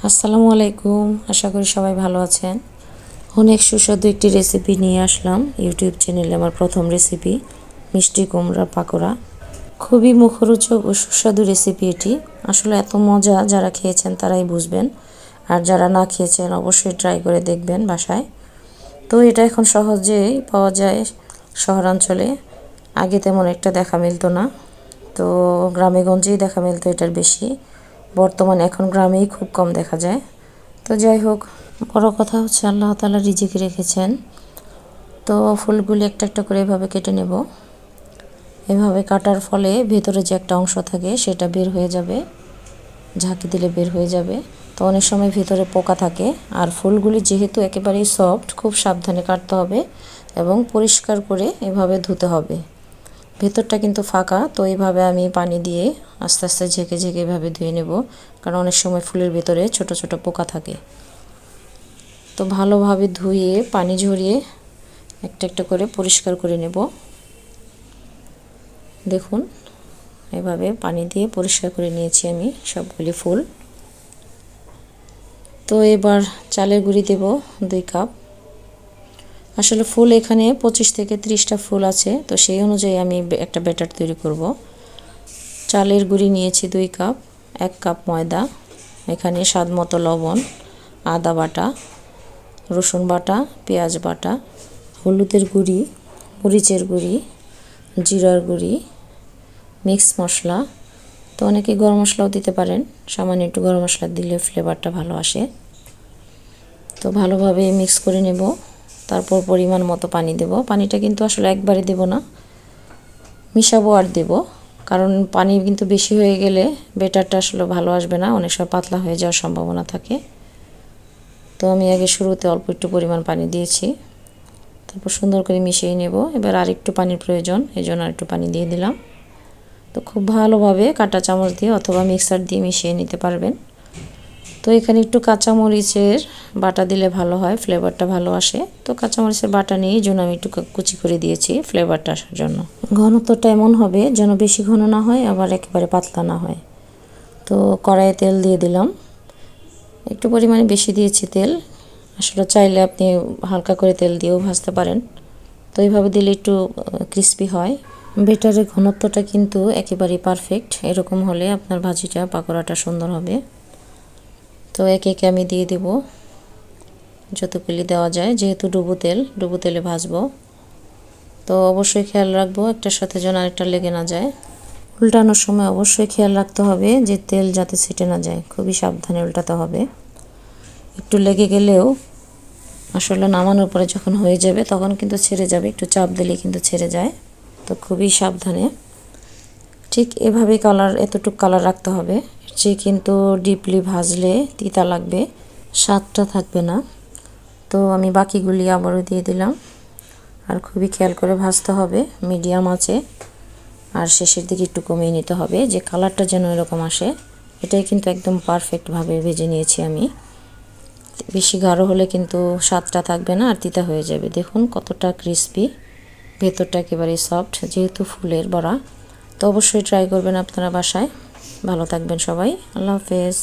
আসসালামু আলাইকুম, আশা করি সবাই ভালো আছেন। অনেক সুস্বাদু একটি রেসিপি নিয়ে আসলাম ইউটিউব চ্যানেলে। আমার প্রথম রেসিপি মিষ্টি কুমড়া পাকোড়া। খুবই মুখরোচক ও সুস্বাদু রেসিপি এটি। আসলে এত মজা, যারা খেয়েছেন তারাই বুঝবেন, আর যারা না খেয়েছেন অবশ্যই ট্রাই করে দেখবেন বাসায়। তো এটা এখন সহজেই পাওয়া যায় শহরাঞ্চলে। আগে তেমন একটা দেখা মিলতো না, তো গ্রামে গঞ্জেই দেখা মিলতো এটার বেশি। বর্তমানে এখন গ্রামেই খুব কম দেখা যায়। তো যাই হোক, বড় কথা হচ্ছে আল্লাহ তাআলা রিজিকে রেখেছেন। তো ফুলগুলি একটা একটা করে এভাবে কেটে নেব। এভাবে কাটার ফলে ভেতরে যে একটা অংশ থাকে সেটা বের হয়ে যাবে, ঝাঁকি দিলে বের হয়ে যাবে। তো অনেক সময় ভেতরে পোকা থাকে, আর ফুলগুলি যেহেতু একেবারেই সফট, খুব সাবধানে কাটতে হবে এবং পরিষ্কার করে এভাবে ধুতে হবে। ভেতরটা কিন্তু ফাঁকা, তো এইভাবে আমি পানি দিয়ে আস্তে আস্তে ঝেঁকে ঝেঁকে এভাবে ধুয়ে নেব, কারণ অনেক সময় ফুলের ভেতরে ছোট ছোট পোকা থাকে। তো ভালোভাবে ধুয়ে পানি ঝরিয়ে একটা একটা করে পরিষ্কার করে নেব। দেখুন, এভাবে পানি দিয়ে পরিষ্কার করে নিয়েছি আমি সবগুলি ফুল। তো এবার চালের গুঁড়ি দেব 2 কাপ। আসলে ফুল এখানে 25 থেকে 30টা ফুল আছে, তো সেই অনুযায়ী আমি একটা ব্যাটার তৈরি করব। চালের গুঁড়ি নিয়েছি 2 কাপ, 1 কাপ ময়দা, এখানে স্বাদ মতো লবণ, আদা বাটা, রসুন বাটা, পেঁয়াজ বাটা, হলুদের গুঁড়ি, মরিচের গুঁড়ি, জিরার গুঁড়ি, মিক্স মশলা। তো অনেকে গরম মশলাও দিতে পারেন, সামান্য একটু গরম মশলা দিলে ফ্লেভারটা ভালো আসে। তো ভালোভাবে মিক্স করে নেব। তারপর পরিমাণ মতো পানি দেব। পানিটা কিন্তু আসলে একবারে দেব না, মিশাবো আর দেব, কারণ পানি কিন্তু বেশি হয়ে গেলে ব্যাটারটা আসলে ভালো আসবে না, অনেক সময় পাতলা হয়ে যাওয়ার সম্ভাবনা থাকে। তো আমি আগে শুরুতে অল্প একটু পরিমাণ পানি দিয়েছি, তারপর সুন্দর করে মিশিয়ে নেব। এবার আরেকটু পানির প্রয়োজন, এই জন্য আরেকটু পানি দিয়ে দিলাম। তো খুব ভালোভাবে কাঁটা চামচ দিয়ে অথবা মিক্সার দিয়ে মিশিয়ে নিতে পারবেন। তো এখানে একটু কাঁচামরিচের বাটা দিলে ভালো হয়, ফ্লেভারটা ভালো আসে। তো কাঁচামরিচের বাটা নিয়ে এই জন্য আমি একটু কুচি করে দিয়েছি ফ্লেভারটা আসার জন্য। ঘনত্বটা এমন হবে যেন বেশি ঘন না হয়, আবার একেবারে পাতলা না হয়। তো কড়াইয়ে তেল দিয়ে দিলাম, একটু পরিমাণে বেশি দিয়েছি তেল। আসলে চাইলে আপনি হালকা করে তেল দিয়েও ভাজতে পারেন, তো এইভাবে দিলে একটু ক্রিস্পি হয়। বেটারের ঘনত্বটা কিন্তু একেবারেই পারফেক্ট, এরকম হলে আপনার ভাজিটা পাকোড়াটা সুন্দর হবে। তো একে একে আমি দিয়ে দেব যতগুলি দেওয়া যায়, যেহেতু ডুবো তেলে ভাজবো। তো অবশ্যই খেয়াল রাখবো একটার সাথে যেন আরেকটা লেগে না যায়। উল্টানোর সময় অবশ্যই খেয়াল রাখতে হবে যে তেল যাতে ছিটে না যায়, খুবই সাবধানে উল্টাতে হবে। একটু লেগে গেলেও আসলে নামানোর পরে যখন হয়ে যাবে তখন কিন্তু ছেড়ে যাবে, একটু চাপ দিলে কিন্তু ছেড়ে যায়। তো খুবই সাবধানে ঠিক এভাবেই এতটুকু কালার রাখতে হবে। যে কিন্তু ডিপলি ভাজলে তিতা লাগবে, স্বাদটা থাকবে না। তো আমি বাকিগুলি আবারও দিয়ে দিলাম, আর খুবই খেয়াল করে ভাজতে হবে মিডিয়াম আঁচে, আর শেষের দিকে একটু কমিয়ে নিতে হবে, যে কালারটা যেন এরকম আসে। এটাই কিন্তু একদম পারফেক্টভাবে ভেজে নিয়েছি আমি। বেশি গাঢ় হলে কিন্তু স্বাদটা থাকবে না, আর তিতা হয়ে যাবে। দেখুন কতটা ক্রিস্পি, ভেতরটা একেবারে সফট, যেহেতু ফুলের বড়া। তো অবশ্যই ট্রাই করবেন আপনারা বাসায়। ভালো থাকবেন সবাই, আল্লাহ হাফেজ।